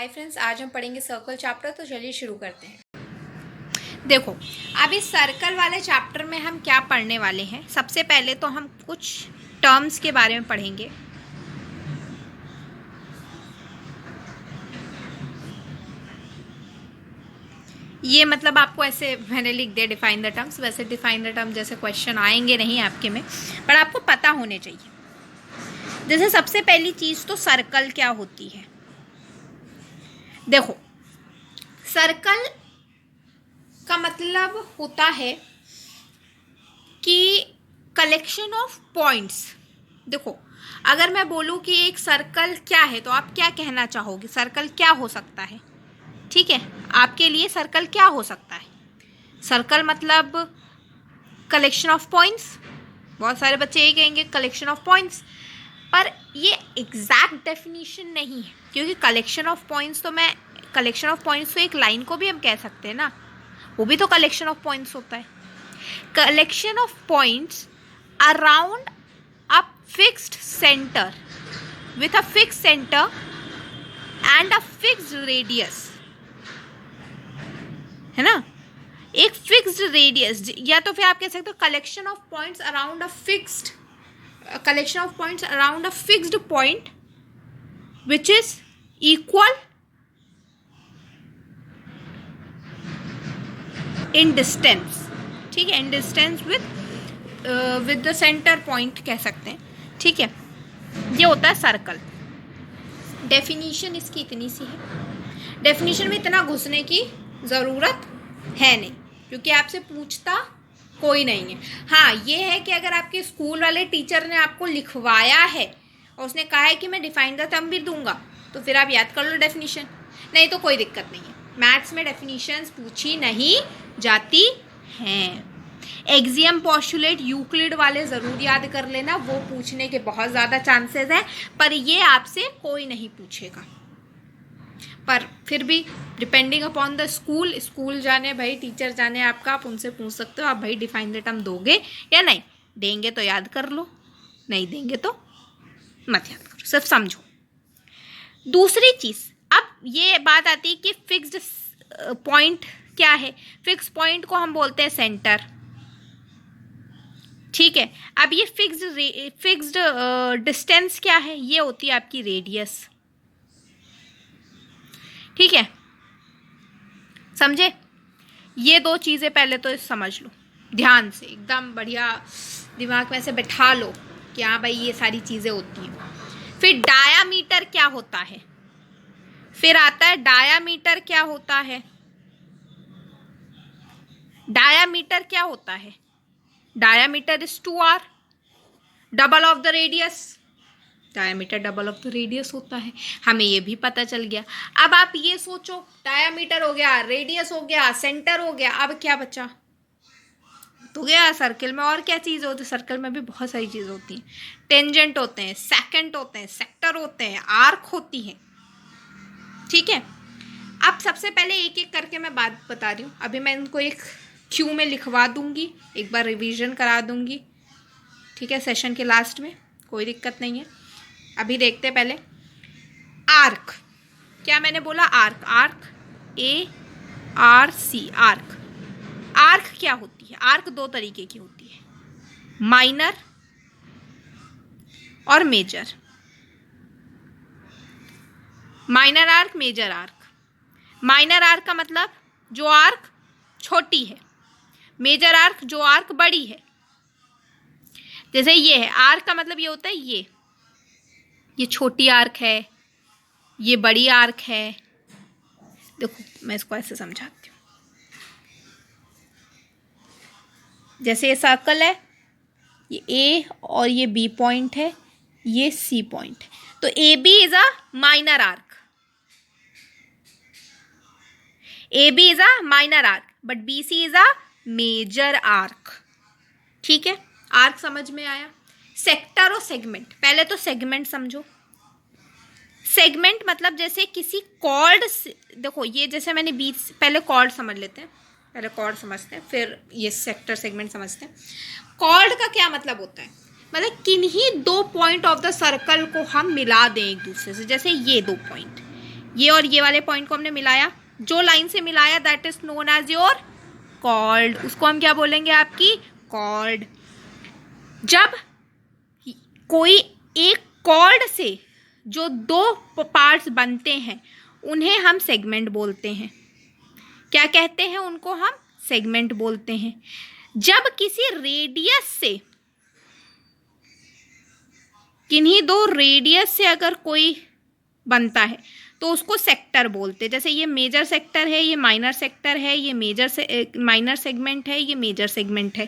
Hi friends, आज हम पढ़ेंगे सर्कल चैप्टर। तो चलिए शुरू करते हैं। देखो, अब इस सर्कल वाले चैप्टर में हम क्या पढ़ने वाले हैं। सबसे पहले तो हम कुछ टर्म्स के बारे में पढ़ेंगे। ये मतलब आपको ऐसे मैंने लिख दिया डिफाइन द टर्म्स। वैसे डिफाइन द टर्म जैसे क्वेश्चन आएंगे नहीं आपके में, पर आपको पता होने चाहिए। जैसे सबसे पहली चीज़ तो सर्कल क्या होती है। देखो, सर्कल का मतलब होता है कि कलेक्शन ऑफ पॉइंट्स। देखो, अगर मैं बोलूँ कि एक सर्कल क्या है तो आप क्या कहना चाहोगे, सर्कल क्या हो सकता है। ठीक है, आपके लिए सर्कल क्या हो सकता है। सर्कल मतलब कलेक्शन ऑफ पॉइंट्स। बहुत सारे बच्चे यही कहेंगे कलेक्शन ऑफ पॉइंट्स, पर ये एग्जैक्ट डेफिनेशन नहीं है, क्योंकि कलेक्शन ऑफ पॉइंट्स तो एक लाइन को भी हम कह सकते हैं ना, वो भी तो कलेक्शन ऑफ पॉइंट्स होता है। Collection of points around a fixed centre with a fixed centre and a fixed radius, है ना। एक फिक्स्ड रेडियस, या तो फिर आप कह सकते हो collection of points around a fixed point which is equal in distance. ठीक है, in distance with the centre point कह सकते हैं। ठीक है, ये होता है सर्कल। डेफिनीशन इसकी इतनी सी है। डेफिनीशन में इतना घुसने की ज़रूरत है नहीं, क्योंकि आपसे पूछता कोई नहीं है। हाँ, ये है कि अगर आपके स्कूल वाले टीचर ने आपको लिखवाया है और उसने कहा है कि मैं डिफाइन द टर्म भी दूंगा, तो फिर आप याद कर लो डेफिनीशन, नहीं तो कोई दिक्कत नहीं है। मैथ्स में डेफिनीशंस पूछी नहीं जाती हैं। एक्सियम, पोस्टुलेट, यूक्लिड वाले ज़रूर याद कर लेना, वो पूछने के बहुत ज़्यादा चांसेस हैं, पर ये आपसे कोई नहीं पूछेगा। पर फिर भी डिपेंडिंग अपॉन द स्कूल जाने भाई, टीचर जाने आपका, आप उनसे पूछ सकते हो आप भाई डिफाइन द टर्म दोगे या नहीं। देंगे तो याद कर लो, नहीं देंगे तो मत याद करो, सिर्फ समझो। दूसरी चीज़, अब ये बात आती है कि फिक्स्ड पॉइंट क्या है। फिक्स पॉइंट को हम बोलते हैं सेंटर। ठीक है, अब ये फिक्स्ड डिस्टेंस क्या है, ये होती है आपकी रेडियस। ठीक है, समझे। ये दो चीज़ें पहले तो समझ लो ध्यान से, एकदम बढ़िया दिमाग में से बैठा लो कि हाँ भाई ये सारी चीज़ें होती हैं। फिर डायामीटर क्या होता है, फिर आता है डायामीटर क्या होता है। डायामीटर क्या होता है, diameter is 2r, double of the radius. Diameter double of the radius होता है, हमें ये भी पता चल गया। अब आप ये सोचो, डायामीटर हो गया, रेडियस हो गया, सेंटर हो गया, अब क्या बचा तो गया सर्कल में। और क्या चीज़ होती है सर्कल में भी, बहुत सारी चीज़ होती हैं। टेंजेंट होते हैं, सेकेंट होते हैं, सेक्टर होते हैं, आर्क होती है। ठीक है, अब सबसे पहले एक एक करके मैं बात बता रही हूँ। अभी मैं इनको एक क्यू में लिखवा दूंगी, एक बार रिवीजन करा दूंगी। ठीक है, सेशन के लास्ट में, कोई दिक्कत नहीं है। अभी देखते हैं पहले आर्क। क्या मैंने बोला, आर्क, ARC, आर्क। आर्क क्या होती है, आर्क दो तरीके की होती है, माइनर और major. Minor arc, major arc. Minor arc का मतलब जो आर्क छोटी है, मेजर आर्क जो आर्क बड़ी है। जैसे ये है, आर्क का मतलब ये होता है ये छोटी आर्क है, ये बड़ी आर्क है। देखो मैं इसको ऐसे समझाती हूँ। जैसे ये सर्कल है, ये A और ये B पॉइंट है, ये C पॉइंट है, तो AB is a minor arc. AB is a minor arc but BC is a major arc. ठीक है, आर्क समझ में आया। सेक्टर और सेगमेंट, पहले तो सेगमेंट समझो। सेगमेंट मतलब जैसे किसी कॉर्ड, देखो ये जैसे मैंने बीच, पहले कॉर्ड समझ लेते हैं, पहले कॉर्ड समझते हैं, फिर ये सेक्टर सेगमेंट समझते हैं। कॉर्ड का क्या मतलब होता है, मतलब किन्हीं दो पॉइंट ऑफ द सर्कल को हम मिला दें एक दूसरे से। जैसे ये दो पॉइंट, ये और ये वाले पॉइंट को हमने मिलाया, जो लाइन से मिलाया that is known as your chord, उसको हम क्या बोलेंगे, आपकी कॉर्ड। जब कोई एक कॉर्ड से जो दो पार्ट्स बनते हैं उन्हें हम सेगमेंट बोलते हैं। क्या कहते हैं उनको, हम सेगमेंट बोलते हैं। जब किसी रेडियस से, किन्हीं दो रेडियस से अगर कोई बनता है तो उसको सेक्टर बोलते हैं। जैसे ये मेजर सेक्टर है, ये माइनर सेक्टर है, ये माइनर सेगमेंट है, ये मेजर सेगमेंट है।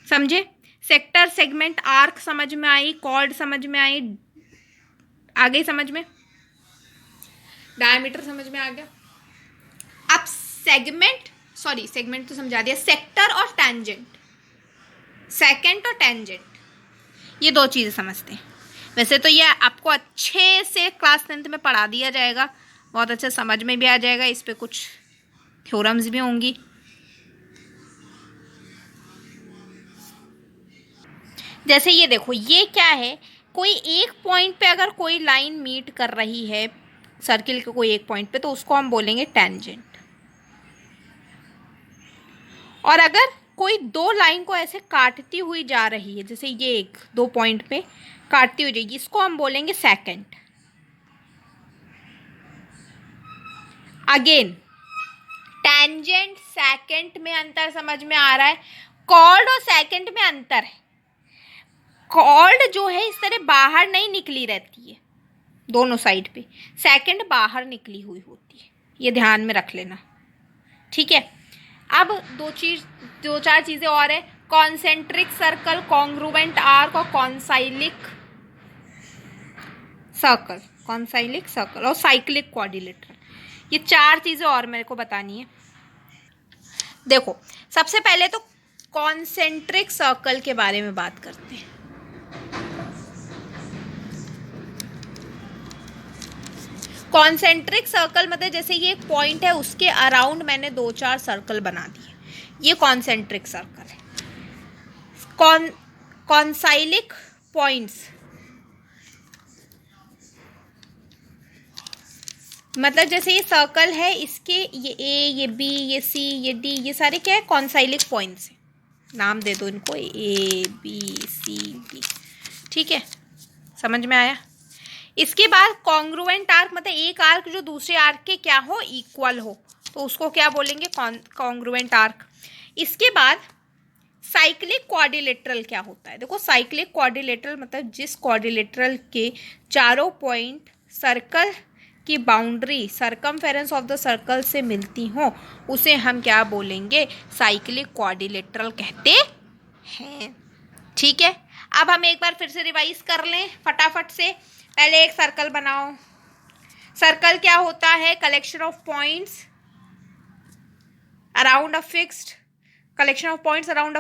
समझे? सेक्टर, सेगमेंट, आर्क समझ में आई, कॉर्ड समझ में आई, आ गई समझ में, डायमीटर समझ में आ गया। अब सेगमेंट तो समझा दिया, सेक्टर और टेंजेंट, सेकेंट और टेंजेंट, ये दो चीजें समझते हैं। वैसे तो ये आपको अच्छे से क्लास 10th में पढ़ा दिया जाएगा, बहुत अच्छे समझ में भी आ जाएगा, इस पे कुछ थ्योरम्स भी होंगी। जैसे ये देखो, ये क्या है, कोई एक पॉइंट पे अगर कोई लाइन मीट कर रही है सर्किल के कोई एक पॉइंट पे, तो उसको हम बोलेंगे टेंजेंट। और अगर कोई दो लाइन को ऐसे काटती हुई जा रही है, जैसे ये एक दो पॉइंट पे काटती हुई जाएगी, इसको हम बोलेंगे सेकेंट। अगेन टेंजेंट सेकेंट में अंतर समझ में आ रहा है, कॉर्ड और सेकेंट में अंतर है। कॉर्ड जो है इस तरह बाहर नहीं निकली रहती है दोनों साइड पे, सेकेंड बाहर निकली हुई होती है, ये ध्यान में रख लेना, ठीक है। अब दो चार चीजें और है, कॉन्सेंट्रिक सर्कल, कॉन्ग्रुएंट आर्क और कॉन्साइलिक सर्कल और साइक्लिक क्वाड्रिलेटरल, ये चार चीजें और मेरे को बतानी है। देखो, सबसे पहले तो कॉन्सेंट्रिक सर्कल के बारे में बात करते हैं। कॉन्सेंट्रिक सर्कल मतलब जैसे ये एक पॉइंट है, उसके अराउंड मैंने दो चार सर्कल बना दिए, ये कॉन्सेंट्रिक सर्कल है। कॉन्साइलिक पॉइंट्स मतलब जैसे ये सर्कल है, इसके ये ए, ये बी, ये सी, ये डी, ये सारे क्या है, कॉन्साइलिक पॉइंट्स हैं। नाम दे दो इनको, ए बी सी डी, ठीक है, समझ में आया। इसके बाद कॉन्ग्रुएंट आर्क मतलब एक आर्क जो दूसरे आर्क के क्या हो, इक्वल हो, तो उसको क्या बोलेंगे, कॉन्ग्रुएंट आर्क। इसके बाद साइक्लिक क्वाड्रिलेटरल क्या होता है, देखो साइक्लिक क्वाड्रिलेटरल मतलब जिस क्वाड्रिलेटरल के चारों पॉइंट सर्कल की boundary circumference of the circle से मिलती हो, उसे हम क्या बोलेंगे, साइक्लिक क्वाड्रिलेटरल कहते हैं, ठीक है। अब हम एक बार फिर से रिवाइज कर लें फटाफट से। पहले एक सर्कल बनाओ। सर्कल क्या होता है, collection of points around a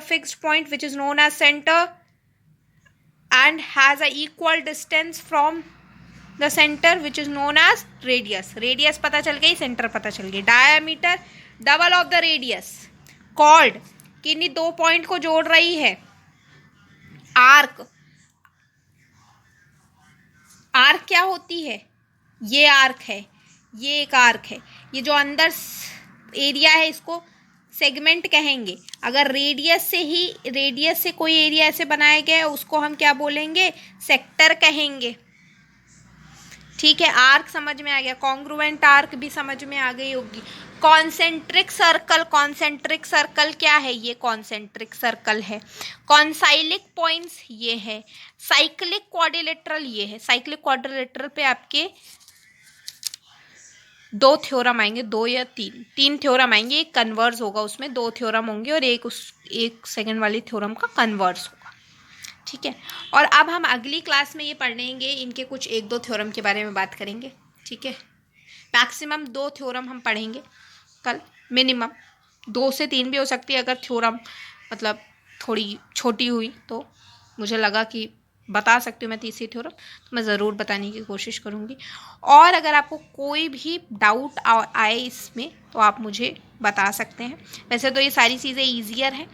fixed point which is known as center and has a equal distance from the center which is known as radius. Radius पता चल गई, center पता चल गई। diameter double of the radius. chord किन्हीं दो point को जोड़ रही है। आर्क क्या होती है, ये आर्क है, ये एक आर्क है, ये जो अंदर एरिया है इसको सेगमेंट कहेंगे। अगर रेडियस से कोई एरिया ऐसे बनाया गया है उसको हम क्या बोलेंगे, सेक्टर कहेंगे, ठीक है। आर्क समझ में आ गया, कॉन्ग्रुएंट आर्क भी समझ में आ गई होगी। कॉन्सेंट्रिक सर्कल क्या है, ये कॉन्सेंट्रिक सर्कल है। कॉन्साइलिक पॉइंट्स ये है। साइक्लिक क्वाड्रिलेटरल ये है। साइक्लिक क्वाड्रिलेटरल पे आपके दो थ्योरम आएंगे, दो या तीन थ्योरम आएंगे, एक कन्वर्स होगा, उसमें दो थ्योरम होंगे और एक सेकंड वाली थ्योरम का कन्वर्स होगा, ठीक है। और अब हम अगली क्लास में ये पढ़ेंगे, इनके कुछ एक दो थ्योरम के बारे में बात करेंगे, ठीक है। मैक्सिमम 2 थ्योरम हम पढ़ेंगे कल, मिनिमम 2 से 3 भी हो सकती है। अगर थ्योरम मतलब थोड़ी छोटी हुई तो मुझे लगा कि बता सकती हूँ मैं तीसरी थ्योरम, तो मैं ज़रूर बताने की कोशिश करूँगी। और अगर आपको कोई भी डाउट आए इसमें तो आप मुझे बता सकते हैं। वैसे तो ये सारी चीज़ें ईजियर हैं।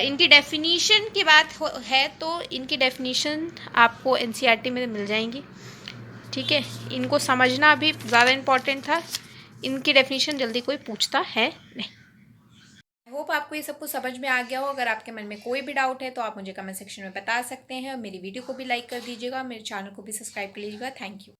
इनकी डेफिनीशन की बात है तो इनकी डेफिनीशन आपको NCERT में मिल जाएंगी। ठीक है, इनको समझना भी ज़्यादा इम्पोर्टेंट था, इनकी डेफिनेशन जल्दी कोई पूछता है नहीं। आई होप आपको ये सब कुछ समझ में आ गया हो। अगर आपके मन में कोई भी डाउट है तो आप मुझे कमेंट सेक्शन में बता सकते हैं, और मेरी वीडियो को भी लाइक कर दीजिएगा, मेरे चैनल को भी सब्सक्राइब कर लीजिएगा। Thank you.